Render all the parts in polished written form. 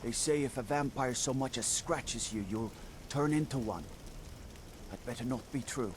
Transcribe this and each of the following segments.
They say if a vampire so much as scratches you, you'll turn into one. That better not be true.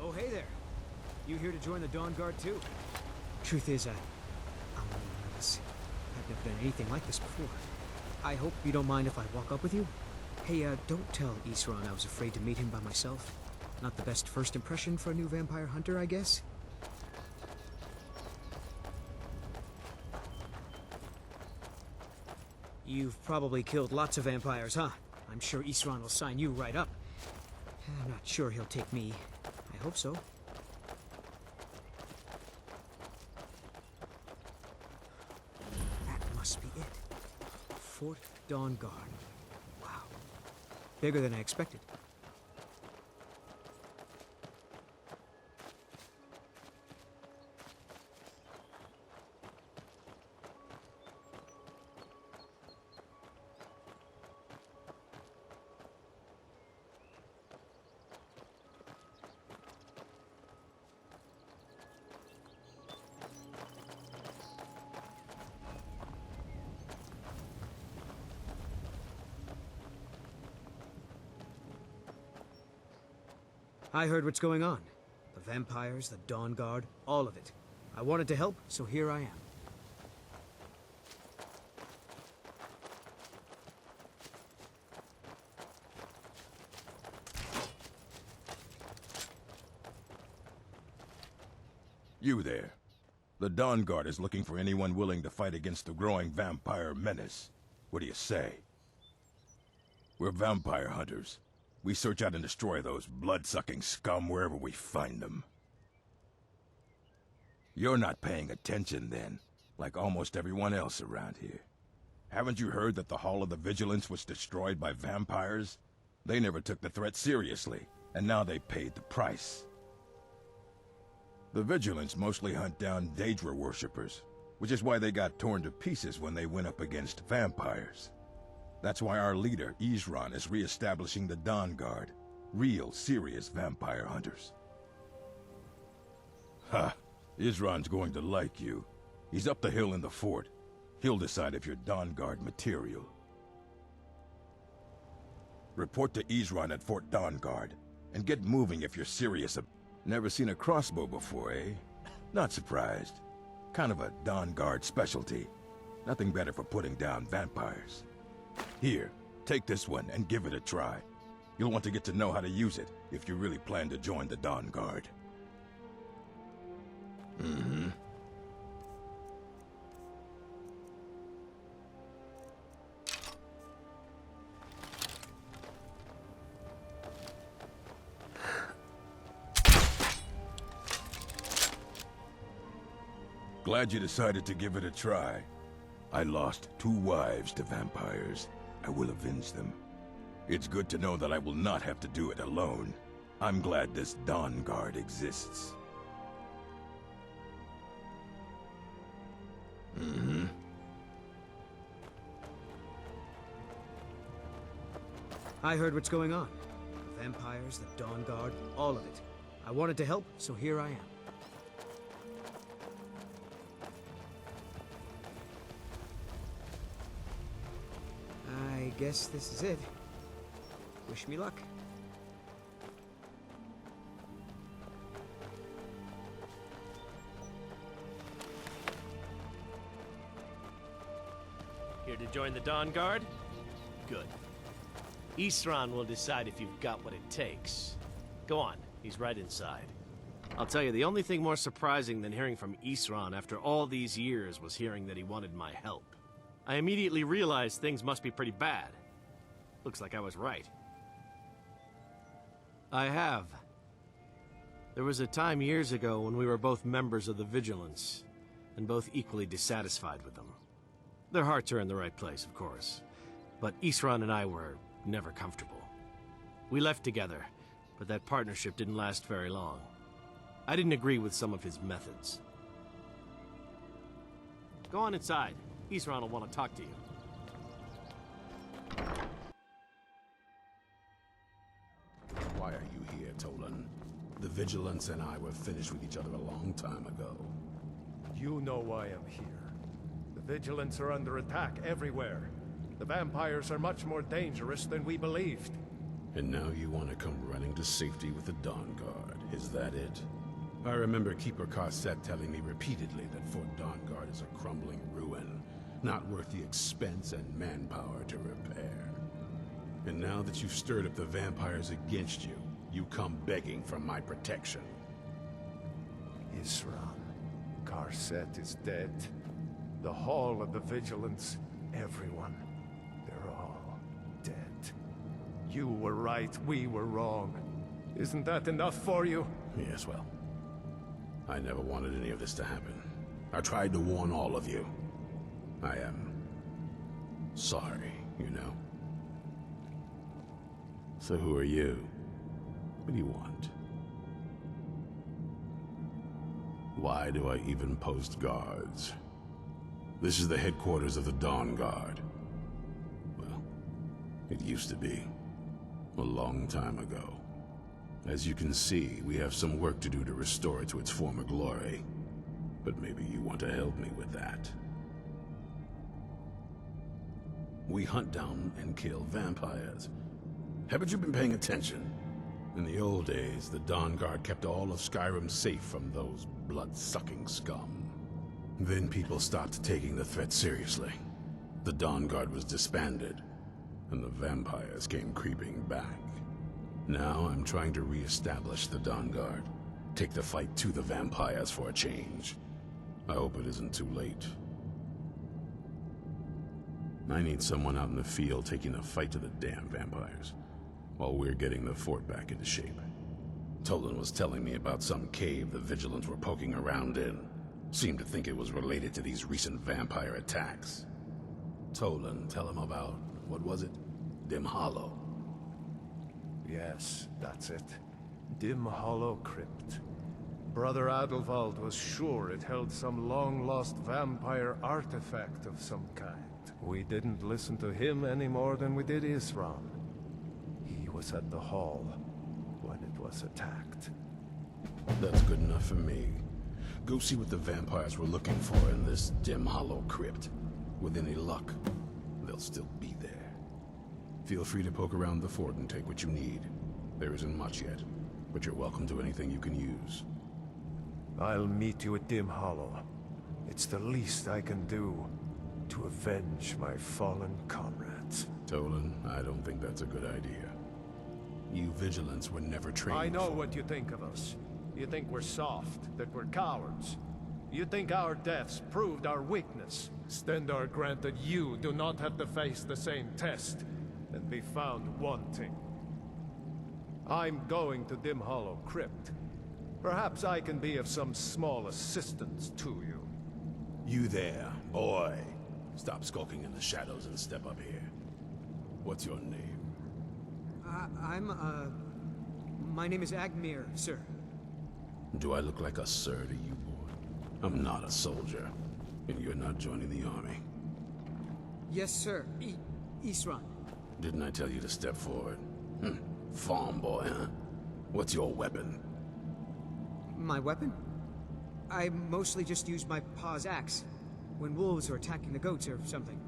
Oh, hey there. You here to join the Dawnguard too? Truth is, I'm a little nervous. I've never done anything like this before. I hope you don't mind if I walk up with you? Hey, don't tell Isran I was afraid to meet him by myself. Not the best first impression for a new vampire hunter, I guess? You've probably killed lots of vampires, huh? I'm sure Isran will sign you right up. I'm not sure he'll take me. I hope so. That must be it. Fort Dawnguard. Wow. Bigger than I expected. I heard what's going on. The vampires, the Dawnguard, all of it. I wanted to help, so here I am. You there. The Dawnguard is looking for anyone willing to fight against the growing vampire menace. What do you say? We're vampire hunters. We search out and destroy those blood-sucking scum wherever we find them. You're not paying attention then, like almost everyone else around here. Haven't you heard that the Hall of the Vigilance was destroyed by vampires? They never took the threat seriously, and now they paid the price. The Vigilance mostly hunt down Daedra worshippers, which is why they got torn to pieces when they went up against vampires. That's why our leader, Isran, is re-establishing the Dawnguard. Real, serious vampire hunters. Ha! Isran's going to like you. He's up the hill in the fort. He'll decide if you're Dawnguard material. Report to Isran at Fort Dawnguard, and get moving if you're serious. Never seen a crossbow before, eh? Not surprised. Kind of a Dawnguard specialty. Nothing better for putting down vampires. Here, take this one and give it a try. You'll want to get to know how to use it if you really plan to join the Dawnguard. Glad you decided to give it a try. I lost 2 wives to vampires. I will avenge them. It's good to know that I will not have to do it alone. I'm glad this Dawnguard exists. I heard what's going on. The vampires, the Dawnguard, all of it. I wanted to help, so here I am. I guess this is it. Wish me luck. Here to join the Dawnguard? Good. Isran will decide if you've got what it takes. Go on, he's right inside. I'll tell you, the only thing more surprising than hearing from Isran after all these years was hearing that he wanted my help. I immediately realized things must be pretty bad. Looks like I was right. I have. There was a time years ago when we were both members of the Vigilance, and both equally dissatisfied with them. Their hearts are in the right place, of course, but Isran and I were never comfortable. We left together, but that partnership didn't last very long. I didn't agree with some of his methods. Go on inside. Isran will want to talk to you. Why are you here, Tolan? The Vigilance and I were finished with each other a long time ago. You know why I'm here. The Vigilance are under attack everywhere. The vampires are much more dangerous than we believed. And now you want to come running to safety with the Dawnguard, is that it? I remember Keeper Carset telling me repeatedly that Fort Dawnguard is a crumbling ruin, not worth the expense and manpower to repair. And now that you've stirred up the vampires against you, you come begging for my protection. Isran, Carset is dead. The Hall of the Vigilance, everyone, they're all dead. You were right, we were wrong. Isn't that enough for you? Yes, well, I never wanted any of this to happen. I tried to warn all of you. I am sorry, you know. So who are you? What do you want? Why do I even post guards? This is the headquarters of the Dawnguard. Well, it used to be. A long time ago. As you can see, we have some work to do to restore it to its former glory. But maybe you want to help me with that. We hunt down and kill vampires. Haven't you been paying attention? In the old days, the Dawnguard kept all of Skyrim safe from those blood-sucking scum. Then people stopped taking the threat seriously. The Dawnguard was disbanded, and the vampires came creeping back. Now I'm trying to re-establish the Dawnguard. Take the fight to the vampires for a change. I hope it isn't too late. I need someone out in the field taking the fight to the damn vampires, while we're getting the fort back into shape. Tolan was telling me about some cave the Vigilants were poking around in. Seemed to think it was related to these recent vampire attacks. Tolan, tell him about, what was it? Dim Hollow. Yes, that's it. Dim Hollow Crypt. Brother Adelwald was sure it held some long-lost vampire artifact of some kind. We didn't listen to him any more than we did Isran. He was at the hall when it was attacked. That's good enough for me. Go see what the vampires were looking for in this Dim Hollow Crypt. With any luck, they'll still be there. Feel free to poke around the fort and take what you need. There isn't much yet, but you're welcome to anything you can use. I'll meet you at Dim Hollow. It's the least I can do to avenge my fallen comrades. Tolan, I don't think that's a good idea. You Vigilants were never trained I know for- what you think of us. You think we're soft, that we're cowards. You think our deaths proved our weakness. Stendarr granted you do not have to face the same test and be found wanting. I'm going to Dim Hollow Crypt. Perhaps I can be of some small assistance to you. You there, boy. Stop skulking in the shadows and step up here. What's your name? My name is Agmir, sir. Do I look like a sir to you, boy? I'm not a soldier, and you're not joining the army. Yes, sir. Isran. Didn't I tell you to step forward? Farm boy, huh? What's your weapon? My weapon? I mostly just use my paw's axe when wolves are attacking the goats or something.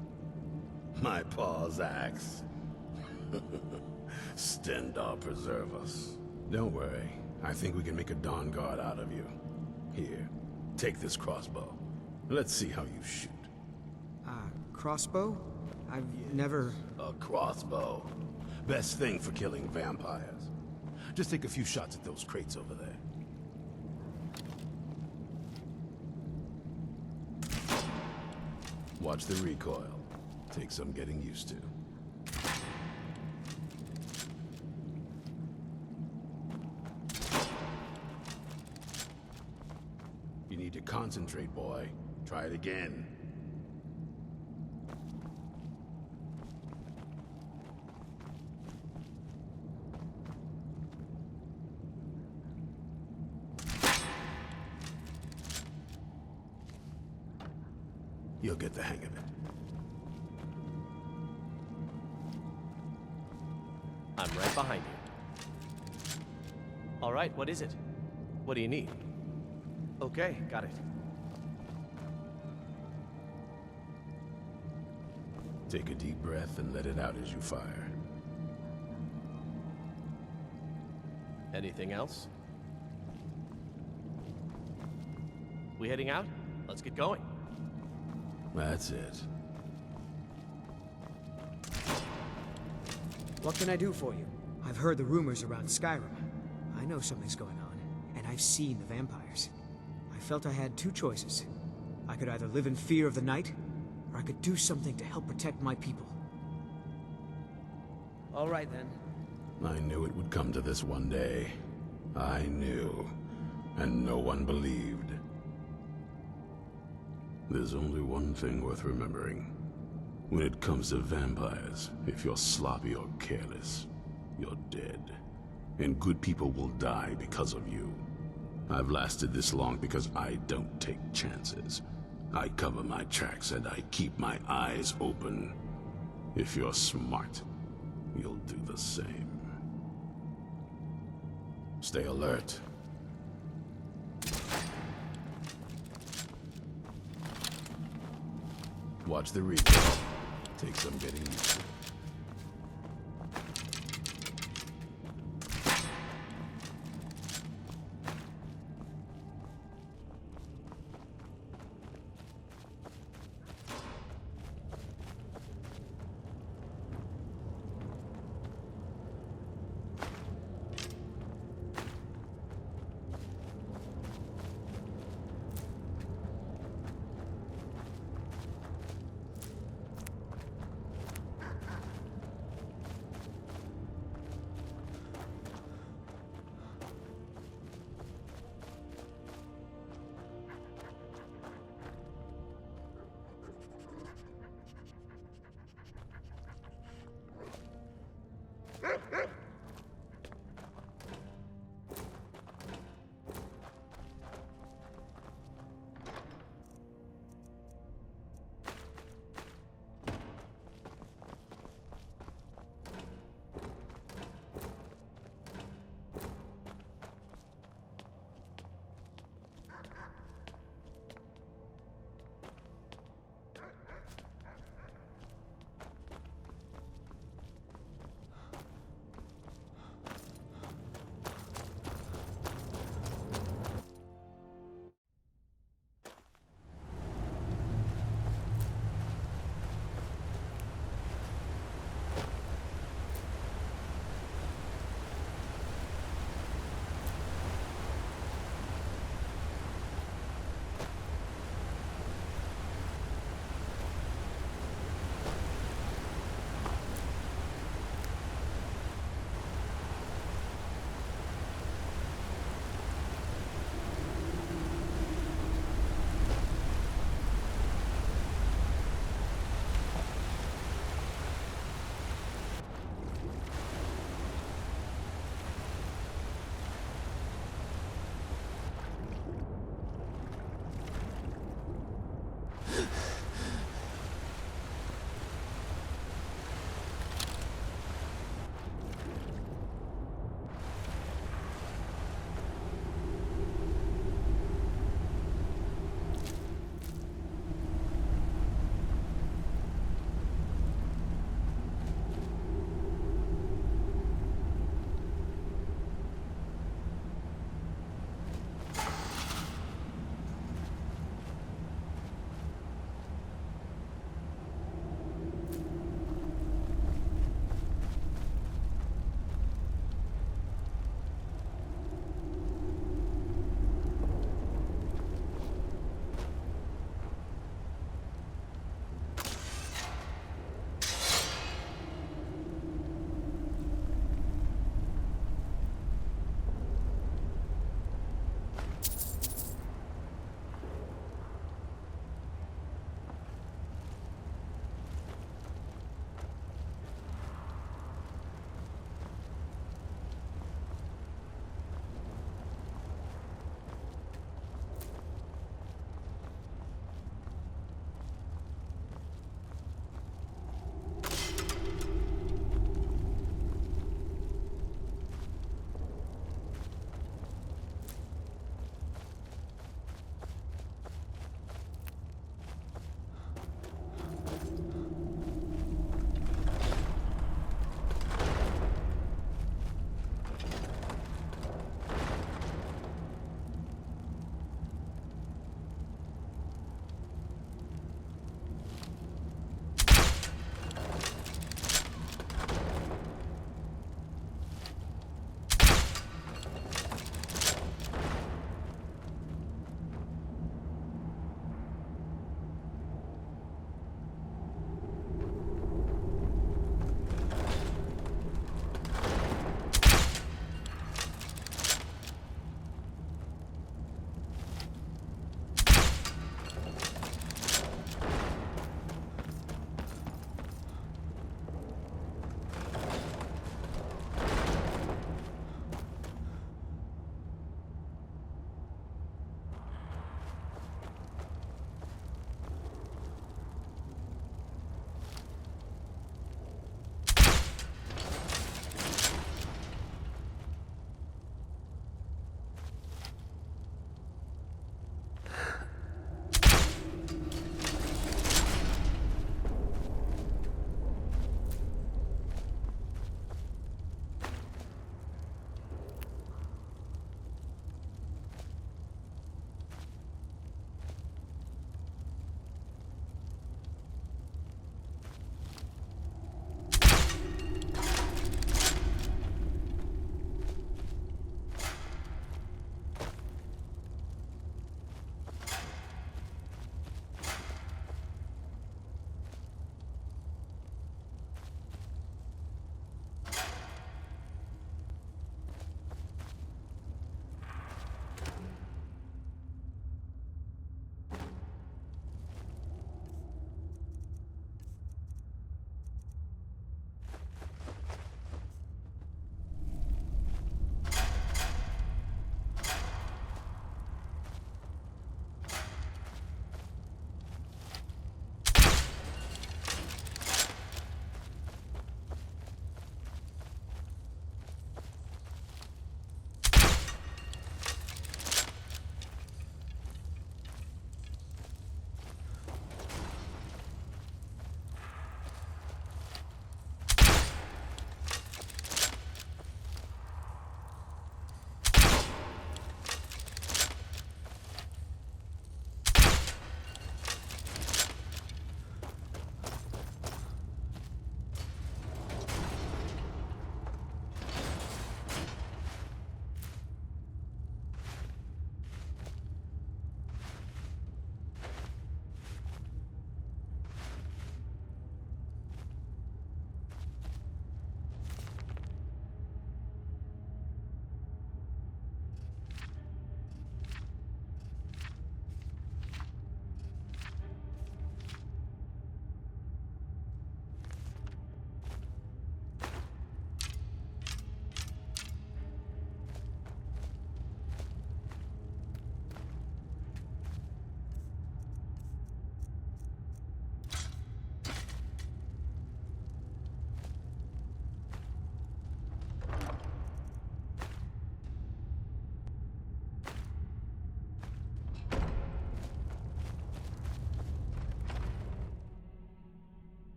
My paw's axe. Stendar preserve us. Don't worry. I think we can make a Dawnguard out of you. Here, take this crossbow. Let's see how you shoot. Crossbow? I've never... A crossbow. Best thing for killing vampires. Just take a few shots at those crates over there. Watch the recoil. Take some getting used to. You need to concentrate, boy. Try it again. You'll get the hang of it. I'm right behind you. All right, what is it? What do you need? Okay, got it. Take a deep breath and let it out as you fire. Anything else? We heading out? Let's get going. That's it. What can I do for you? I've heard the rumors around Skyrim. I know something's going on, and I've seen the vampires. I felt I had two choices. I could either live in fear of the night, or I could do something to help protect my people. All right, then. I knew it would come to this one day. I knew, and no one believed. There's only one thing worth remembering. When it comes to vampires, if you're sloppy or careless, you're dead. And good people will die because of you. I've lasted this long because I don't take chances. I cover my tracks and I keep my eyes open. If you're smart, you'll do the same. Stay alert. Watch the recoil. Take some getting used to.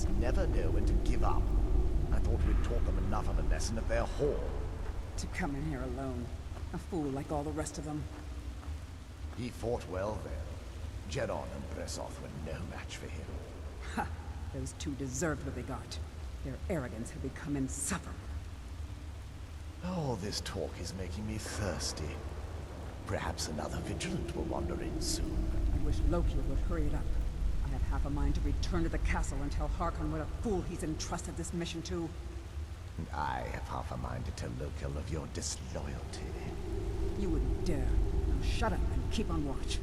vigilants never know when to give up. I thought we'd taught them enough of a lesson at their hall. To come in here alone. A fool like all the rest of them. He fought well then. Jedon and Bresoth were no match for him. Ha! Those two deserved what they got. Their arrogance had become insufferable. All this talk is making me thirsty. Perhaps another vigilant will wander in soon. I wish Loki would hurry it up. I have half a mind to return to the castle and tell Harkon what a fool he's entrusted this mission to. And I have half a mind to tell Loki of your disloyalty. You wouldn't dare. Now shut up and keep on watch.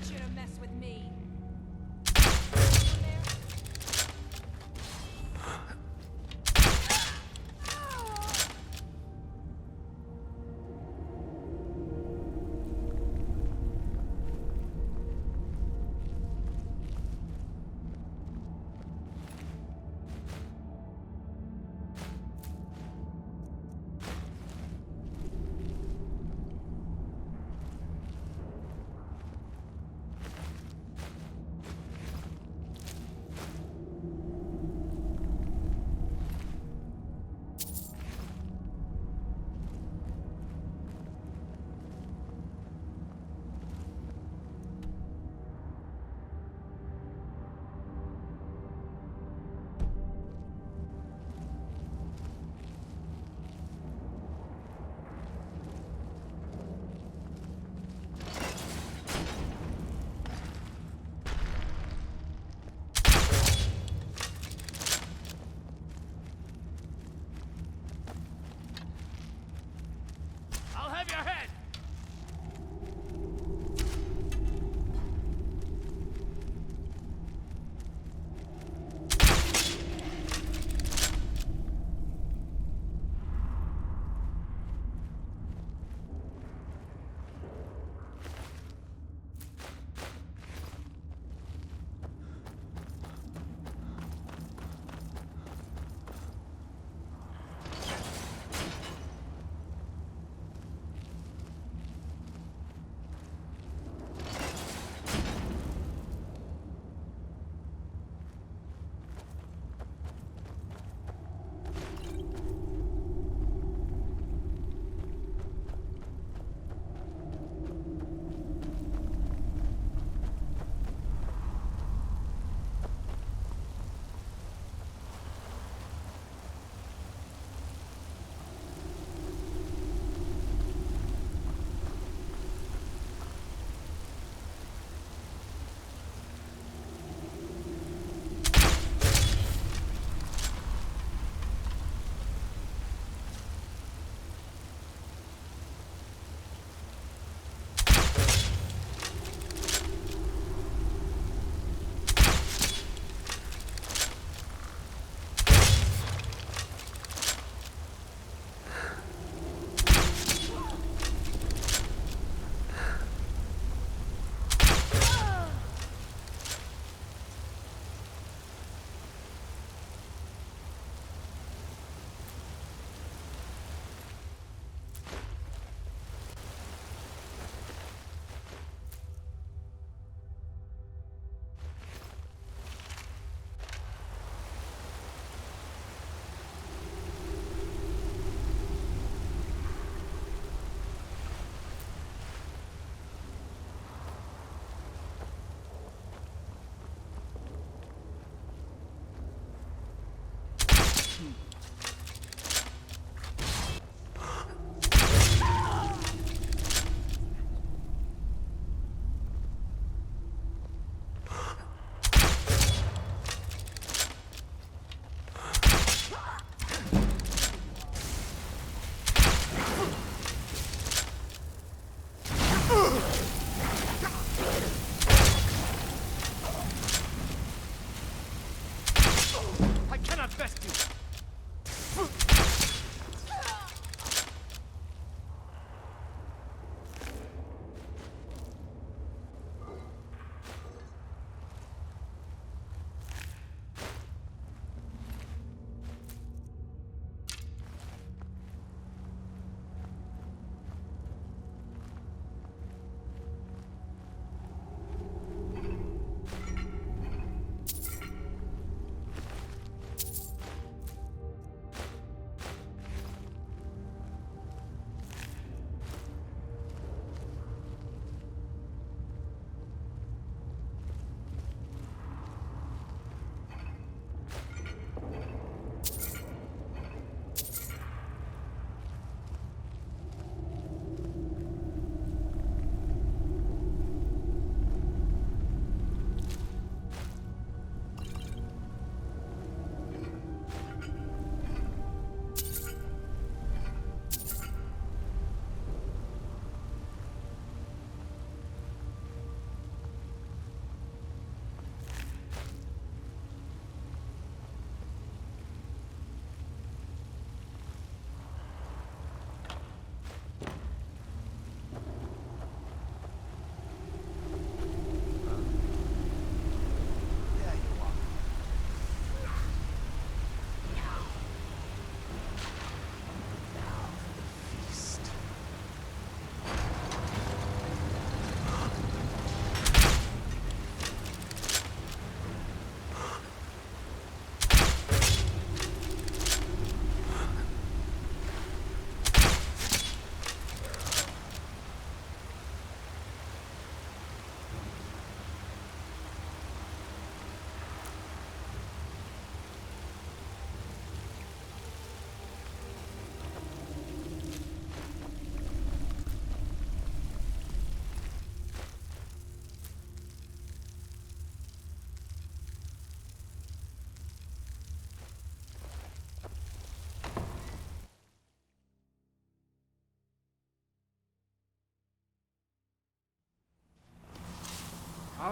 get you to mess with me.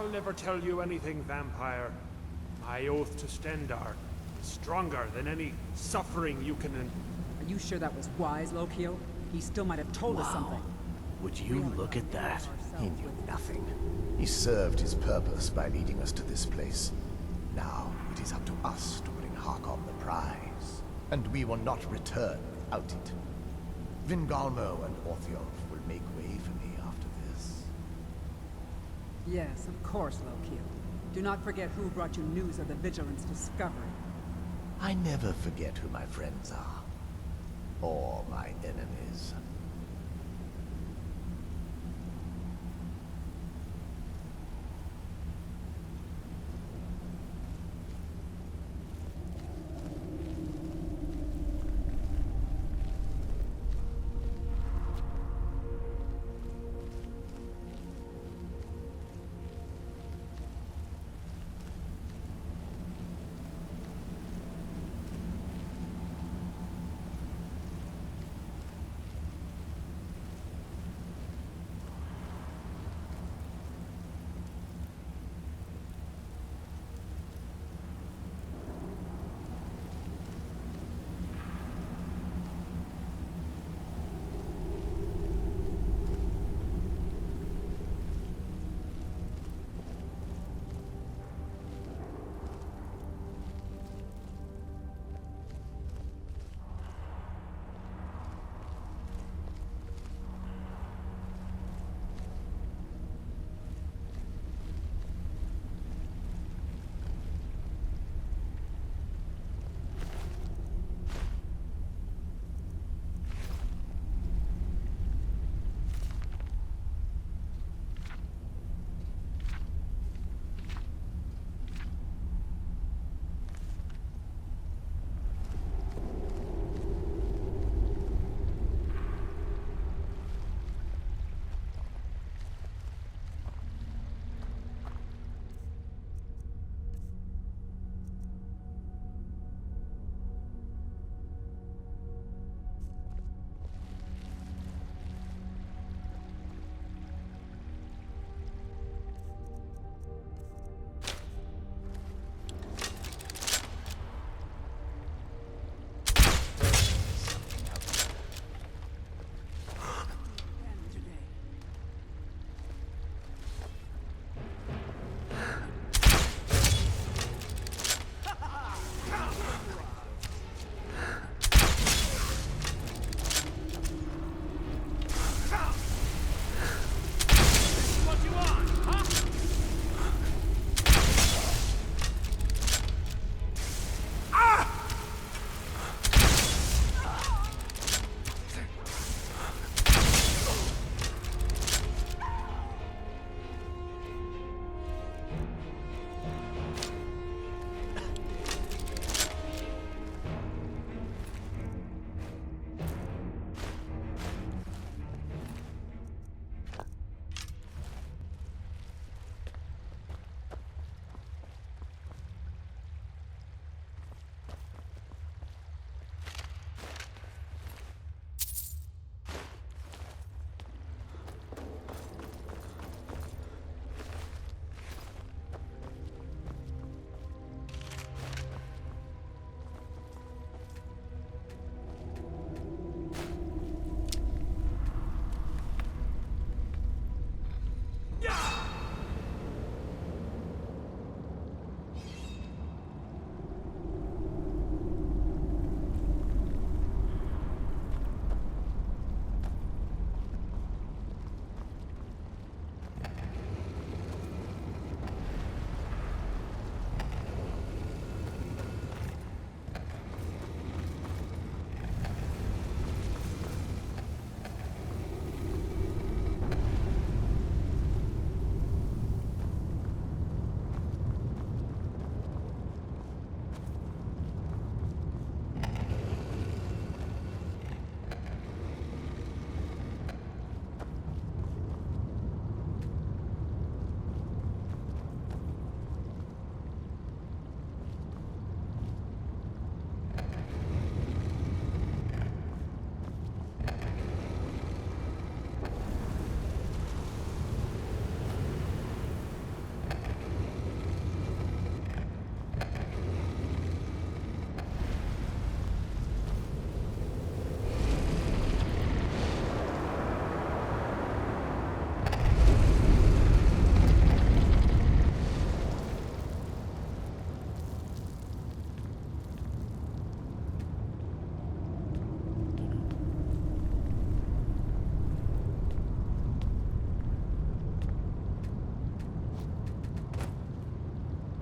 I'll never tell you anything, vampire. My oath to Stendar is stronger than any suffering you can Are you sure that was wise, Lokiel? He still might have told us something. Would you look at that? He knew nothing. He served his purpose by leading us to this place. Now, it is up to us to bring Harkon the prize. And we will not return without it. Vingalmo and Orthiolf will make way for me after this. Yes, of course, Lokiel. Do not forget who brought you news of the Vigilance discovery. I never forget who my friends are. Or my enemies.